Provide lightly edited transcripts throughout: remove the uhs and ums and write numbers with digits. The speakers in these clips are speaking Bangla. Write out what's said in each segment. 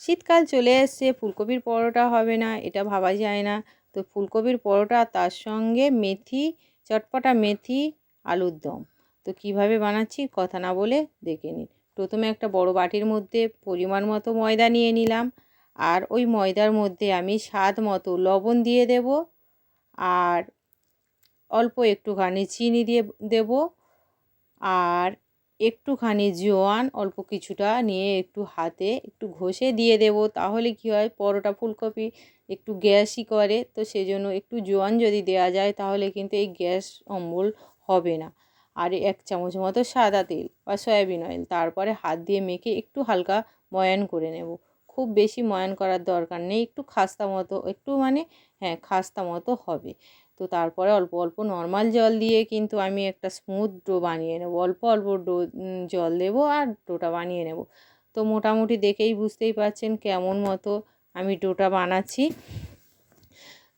শীতকাল চলে এসছে, ফুলকপির পরোটা হবে না এটা ভাবা যায় না। তো ফুলকপির পরোটা, তার সঙ্গে মেথি, চটপটা মেথি, আলুর দম। তো কিভাবে বানাচ্ছি কথা না বলে দেখে নিন। প্রথমে একটা বড় বাটির মধ্যে পরিমাণ মতো ময়দা নিয়ে নিলাম, আর ওই ময়দার মধ্যে আমি স্বাদ মতো লবণ দিয়ে দেব, আর অল্প একটুখানি চিনি দিয়ে দেব, আর একটুখানি জোয়ান অল্প কিছুটা নিয়ে একটু হাতে একটু ঘষে দিয়ে দেব। তাহলে কি হয়, পরোটা ফুলকপি একটু গ্যাসই করে, তো সেজন্য একটু জোয়ান যদি দেওয়া যায় তাহলে কিন্তু এই গ্যাস অম্বল হবে না। আর 1 চামচ মতো সাদা তেল বা সয়াবিন অয়েল, তারপরে হাত দিয়ে মেখে একটু হালকা ময়ান করে নেব। খুব বেশি ময়ান করার দরকার নেই, একটু খাস্তা মতো, একটু মানে হ্যাঁ খাস্তা মতো হবে। তো তারপরে অল্প অল্প নর্মাল জল দিয়ে কিন্তু আমি একটা স্মুথ ডো বানিয়ে নেব। অল্প অল্প জল দেবো আর ডোটা বানিয়ে নেব। তো মোটামুটি দেখেই বুঝতেই পারছেন কেমন মতো আমি ডোটা বানাচ্ছি।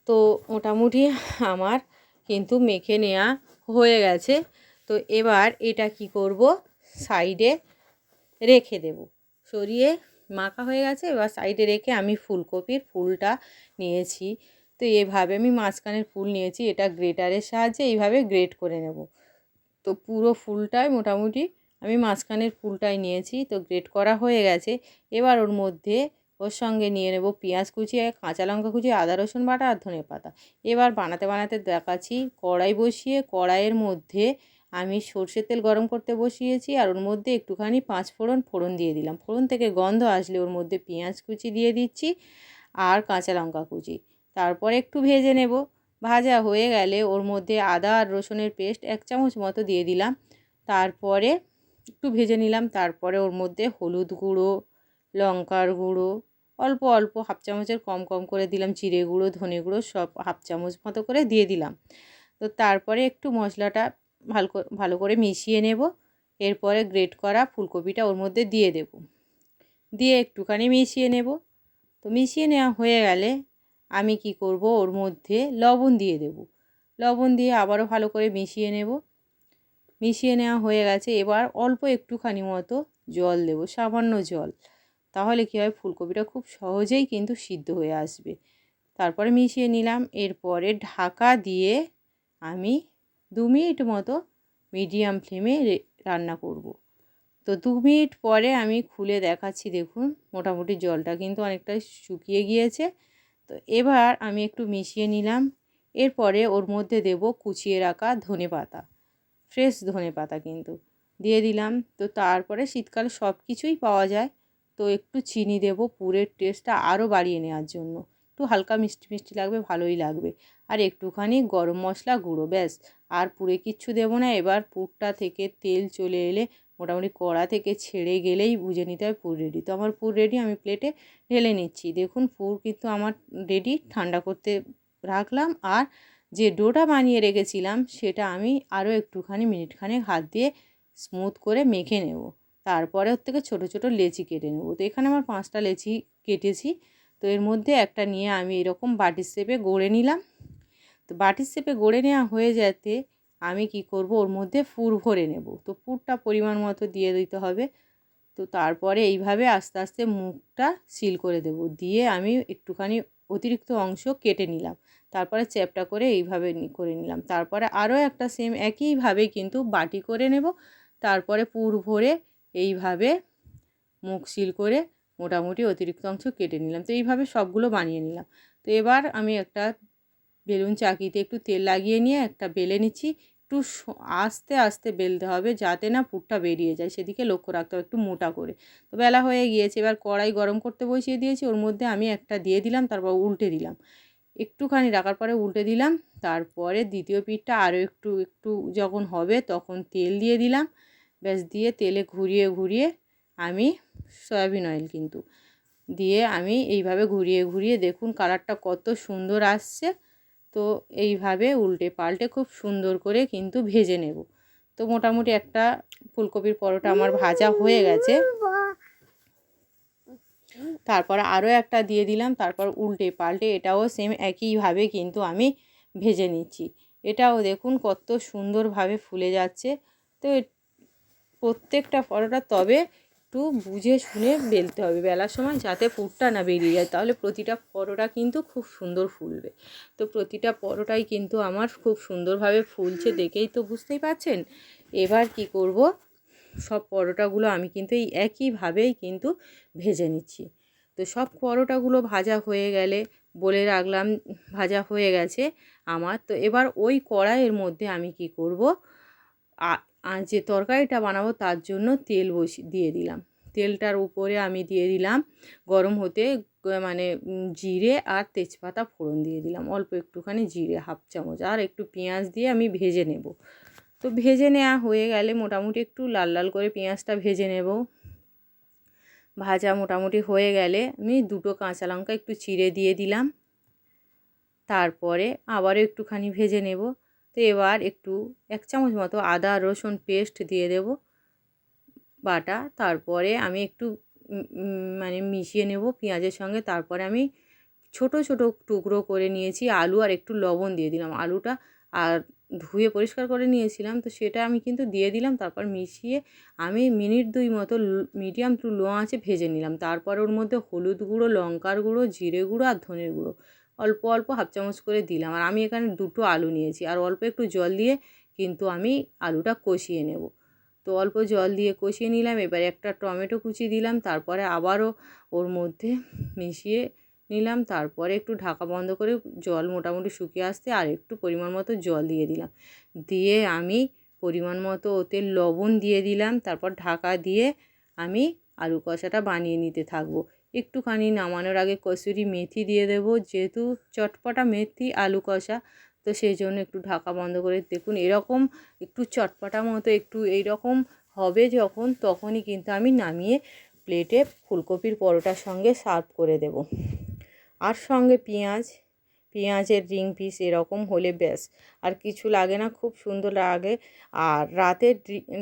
তো মোটামুটি আমার কিন্তু মেখে নেওয়া হয়ে গেছে। তো এবার এটা কি করব, সাইডে রেখে দেব। সরিয়ে মাখা হয়ে গেছে, এবার সাইডে রেখে আমি ফুলকপির ফুলটা নিয়েছি। তো এভাবে আমি মাঝখানের ফুল নিয়েছি, এটা গ্রেটারের সাহায্যে এইভাবে গ্রেট করে নেব। তো পুরো ফুলটাই মোটামুটি আমি মাঝখানের ফুলটাই নিয়েছি। তো গ্রেট করা হয়ে গেছে। এবার ওর সঙ্গে নিয়ে নেব পেঁয়াজ কুচি, কাঁচা লঙ্কা কুচি, আদা রসুন বাটা আর ধনে পাতা। এবার বানাতে বানাতে দেখাচ্ছি। কড়াই বসিয়ে কড়াইয়ের মধ্যে আমি সর্ষের তেল গরম করতে বসিয়েছি, আর ওর মধ্যে একটুখানি 5 ফোড়ন দিয়ে দিলাম। ফোড়ন থেকে গন্ধ আসলে ওর মধ্যে পেঁয়াজ কুচি দিয়ে দিচ্ছি আর কাঁচা লঙ্কা কুচি। তারপরে একটু ভেজে নেব। ভাজা হয়ে গেলে ওর মধ্যে আদা আর রসুনের পেস্ট 1 চামচ মতো দিয়ে দিলাম। তারপরে একটু ভেজে নিলাম। তারপরে ওর মধ্যে হলুদ গুঁড়ো, লঙ্কার গুঁড়ো অল্প অল্প 1/2 চামচের কম কম করে দিলাম, জিরে গুঁড়ো, ধনে গুঁড়ো সব 1/2 চামচ মতো করে দিয়ে দিলাম। তো তারপরে একটু মশলাটা ভালো করে মিশিয়ে নেব। এরপরে গ্রেট করা ফুলকপিটা ওর মধ্যে দিয়ে দেব, দিয়ে একটুখানি মিশিয়ে নেব। তো মিশিয়ে নেওয়া হয়ে গেলে আমি কি করব, ওর মধ্যে লবণ দিয়ে দেব। লবণ দিয়ে আবারও ভালো করে মিশিয়ে নেব। মিশিয়ে নেওয়া হয়ে গেছে। এবার অল্প একটুখানি মতো জল দেব, সামান্য জল। তাহলে কী হয়, ফুলকপিটা খুব সহজেই কিন্তু সিদ্ধ হয়ে আসবে। তারপরে মিশিয়ে নিলাম। এরপরে ঢাকা দিয়ে আমি 2 মিনিট মতো মিডিয়াম ফ্লেমে রান্না করব। তো 2 মিনিট পরে আমি খুলে দেখাচ্ছি। দেখুন মোটামুটি জলটা কিন্তু অনেকটা শুকিয়ে গিয়েছে। তো এবার আমি একটু মিশিয়ে নিলাম। এরপরে ওর মধ্যে দেব কুচিয়ে রাখা ধনেপাতা, ফ্রেশ ধনেপাতা কিন্তু দিয়ে দিলাম। তো তারপরে শীতকালে সব কিছুই পাওয়া যায়। তো একটু চিনি দেব পুরের টেস্টটা আরও বাড়িয়ে নেওয়ার জন্য। একটু হালকা মিষ্টি মিষ্টি লাগবে, ভালোই লাগবে। আর একটুখানি গরম মশলা গুঁড়ো, ব্যাস। আর পুরে কিচ্ছু দেবো না। এবার পুরটা থেকে তেল চলে এলে, মোটামুটি কড়া থেকে ছেড়ে গেলেই বুঝে নিতে হবে পুর রেডি। তো আমার পুর রেডি, আমি প্লেটে ঢেলে নিচ্ছি। দেখুন পুর কিন্তু আমার রেডি। ঠান্ডা করতে রাখলাম। আর যে ডোটা বানিয়ে রেখেছিলাম সেটা আমি আরও একটুখানি মিনিটখানেক হাত দিয়ে স্মুথ করে মেখে নেব। তারপরে ওর থেকে ছোটো ছোটো লেচি কেটে নেব। তো এখানে আমার 5টা লেচি কেটেছি। তো এর মধ্যে একটা নিয়ে আমি এরকম বাটির শেপে গড়ে নিলাম। তো বাটির শেপে গড়ে নেওয়া হয়ে যেতে আমি কি করব, ওর মধ্যে পুর ভরে নেব। তো পুরটা পরিমাণ মতো দিয়ে দিতে হবে। তো তারপরে এইভাবে আস্তে আস্তে মুখটা সিল করে দেব। দিয়ে আমি একটুখানি অতিরিক্ত অংশ কেটে নিলাম। তারপরে চ্যাপ্টা করে এইভাবে করে নিলাম। তারপরে আরও একটা সেম একইভাবে কিন্তু বাটি করে নেব। তারপরে পুর ভরে এইভাবে মুখ সিল করে মোটামুটি অতিরিক্ত অংশ কেটে নিলাম। তো এইভাবে সবগুলো বানিয়ে নিলাম। তো এবার আমি একটা বেলুন চাকিতে একটু তেল লাগিয়ে নিয়ে একটা বেলে নিচ্ছি। একটু আস্তে আস্তে বেলতে হবে যাতে না পুরটা বেরিয়ে যায়, সেদিকে লক্ষ্য রাখতে হবে, একটু মোটা করে। তো বেলা হয়ে গিয়েছে। এবার কড়াই গরম করতে বসিয়ে দিয়েছি। ওর মধ্যে আমি একটা দিয়ে দিলাম, তারপর উল্টে দিলাম। একটুখানি রাখার পরে উল্টে দিলাম। তারপরে দ্বিতীয় পিঠটা আরও একটু একটু যখন হবে তখন তেল দিয়ে দিলাম। ব্যাস, দিয়ে তেলে ঘুরিয়ে ঘুরিয়ে আমি সয়াবিন অয়েল কিন্তু দিয়ে আমি এইভাবে ঘুরিয়ে ঘুরিয়ে দেখুন কালারটা কত সুন্দর আসছে। তো এইভাবে উল্টে পাল্টে খুব সুন্দর করে কিন্তু ভেজে নেব। তো মোটামুটি একটা ফুলকপির পরোটা আমার ভাজা হয়ে গেছে। তারপর আরও একটা দিয়ে দিলাম। তারপর উল্টে পাল্টে এটাও সেম একইভাবে কিন্তু আমি ভেজে নিচ্ছি। এটাও দেখুন কত সুন্দরভাবে ফুলে যাচ্ছে। তো প্রত্যেকটা পরোটা তবে একটু বুঝে শুনে বেলতে হবে বেলার সময়, যাতে পুরটা না বেরিয়ে যায়, তাহলে প্রতিটা পরোটা কিন্তু খুব সুন্দর ফুলবে। তো প্রতিটা পরোটাই কিন্তু আমার খুব সুন্দরভাবে ফুলছে, দেখেই তো বুঝতেই পারছেন। এবার কি করব, সব পরোটাগুলো আমি কিন্তু এই একইভাবেই কিন্তু ভেজে নিচ্ছি। তো সব পরোটাগুলো ভাজা হয়ে গেলে বলে রাখলাম ভাজা হয়ে গেছে আমার। তো এবার ওই কড়াইয়ের মধ্যে আমি কি করব, যে তরকারিটা বানাবো তার জন্য তেল দিয়ে দিলাম। তেলটার উপরে আমি দিয়ে দিলাম গরম হতে মানে জিরে আর তেজপাতা ফোড়ন দিয়ে দিলাম, অল্প একটুখানি জিরে 1/2 চামচ, আর একটু পেঁয়াজ দিয়ে আমি ভেজে নেব। তো ভেজে নেওয়া হয়ে গেলে মোটামুটি একটু লাল লাল করে পেঁয়াজটা ভেজে নেব। ভাজা মোটামুটি হয়ে গেলে আমি 2টো কাঁচা লঙ্কা একটু চিড়ে দিয়ে দিলাম। তারপরে আবারও একটুখানি ভেজে নেব। তো এবার একটু 1 চামচ মতো আদা রসুন পেস্ট দিয়ে দেব বাটা। তারপরে আমি একটু মানে মিশিয়ে নেব পেঁয়াজের সঙ্গে। তারপরে আমি ছোট ছোট টুকরো করে নিয়েছি আলু, আর একটু লবণ দিয়ে দিলাম। আলুটা আর ধুয়ে পরিষ্কার করে নিয়েছিলাম, তো সেটা আমি কিন্তু দিয়ে দিলাম। তারপর মিশিয়ে আমি মিনিট 2 মতো মিডিয়াম টু লো আঁচে ভেজে নিলাম। তারপর ওর মধ্যে হলুদ গুঁড়ো, লঙ্কার গুঁড়ো, জিরে গুঁড়ো আর ধনের গুঁড়ো অল্প অল্প 1/2 চামচ করে দিলাম। আর আমি এখানে 2টো আলু নিয়েছি, আর অল্প একটু জল দিয়ে কিন্তু আমি আলুটা কষিয়ে নেব। তো অল্প জল দিয়ে কষিয়ে নিলাম। এবারে একটা টমেটো কুচি দিলাম, তারপরে আবারও ওর মধ্যে মিশিয়ে নিলাম। তারপরে একটু ঢাকা বন্ধ করে জল মোটামুটি শুকিয়ে আসতে আর একটু পরিমাণ মতো জল দিয়ে দিলাম। দিয়ে আমি পরিমাণ মতো ওতে লবণ দিয়ে দিলাম। তারপর ঢাকা দিয়ে আমি আলু কষাটা বানিয়ে নিতে থাকবো। একটুখানি নামানোর আগে কসুরি মেথি দিয়ে দেবো, যেহেতু চটপটা মেথি আলু কষা, তো সেই জন্য একটু ঢাকা বন্ধ করে দেখুন এরকম একটু চটপটা মতো একটু এইরকম হবে যখন, তখনই কিন্তু আমি নামিয়ে প্লেটে ফুলকপির পরোটার সঙ্গে সার্ভ করে দেব। আর সঙ্গে পেঁয়াজের রিং পিস এরকম হলে ব্যাস আর কিছু লাগে না, খুব সুন্দর লাগে। আর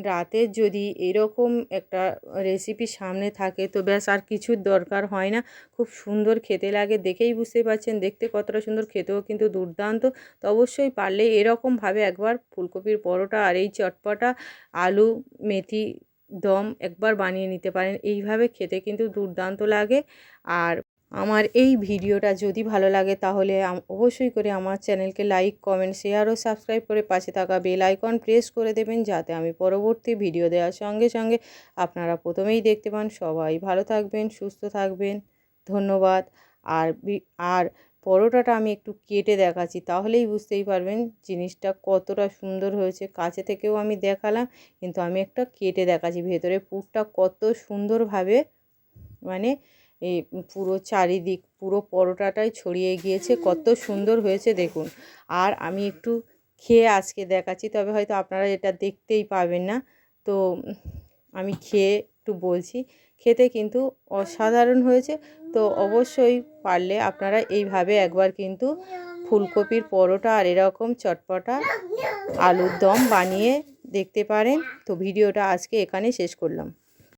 রাতের যদি এরকম একটা রেসিপি সামনে থাকে তো ব্যাস আর কিছুর দরকার হয় না, খুব সুন্দর খেতে লাগে। দেখেই বুঝতে পারছেন দেখতে কতটা সুন্দর, খেতেও কিন্তু দুর্দান্ত। তো অবশ্যই পারলে এরকমভাবে একবার ফুলকপির পরোটা আর এই চটপটা আলু মেথি দম একবার বানিয়ে নিতে পারেন। এইভাবে খেতে কিন্তু দুর্দান্ত লাগে। আর আমার এই ভিডিওটা যদি ভালো লাগে তাহলে অবশ্যই করে আমার চ্যানেলকে লাইক কমেন্ট শেয়ার ও সাবস্ক্রাইব করে পাশে থাকা বেল আইকন প্রেস করে দেবেন, যাতে আমি পরবর্তী ভিডিও দেওয়ার সঙ্গে সঙ্গে আপনারা প্রথমেই দেখতে পান। সবাই ভালো থাকবেন, সুস্থ থাকবেন, ধন্যবাদ। আর আর পরোটাটা আমি একটু কেটে দেখাচ্ছি, তাহলেই বুঝতেই পারবেন জিনিসটা কতটা সুন্দর হয়েছে। কাছে থেকেও আমি দেখালাম, কিন্তু আমি একটা কেটে দেখাচ্ছি ভেতরে পুরটা কত সুন্দরভাবে মানে এই পুরো চারিদিক পুরো পরোটাটাই ছড়িয়ে গিয়েছে, কত সুন্দর হয়েছে দেখুন। আর আমি একটু খেয়ে আজকে দেখাচ্ছি, তবে হয়তো আপনারা এটা দেখতেই পাবেন না। তো আমি খেয়ে একটু বলছি, খেতে কিন্তু অসাধারণ হয়েছে। তো অবশ্যই পারলে আপনারা এইভাবে একবার কিন্তু ফুলকপির পরোটা আর এরকম চটপটা আলুর দম বানিয়ে দেখতে পারেন। তো ভিডিওটা আজকে এখানে শেষ করলাম।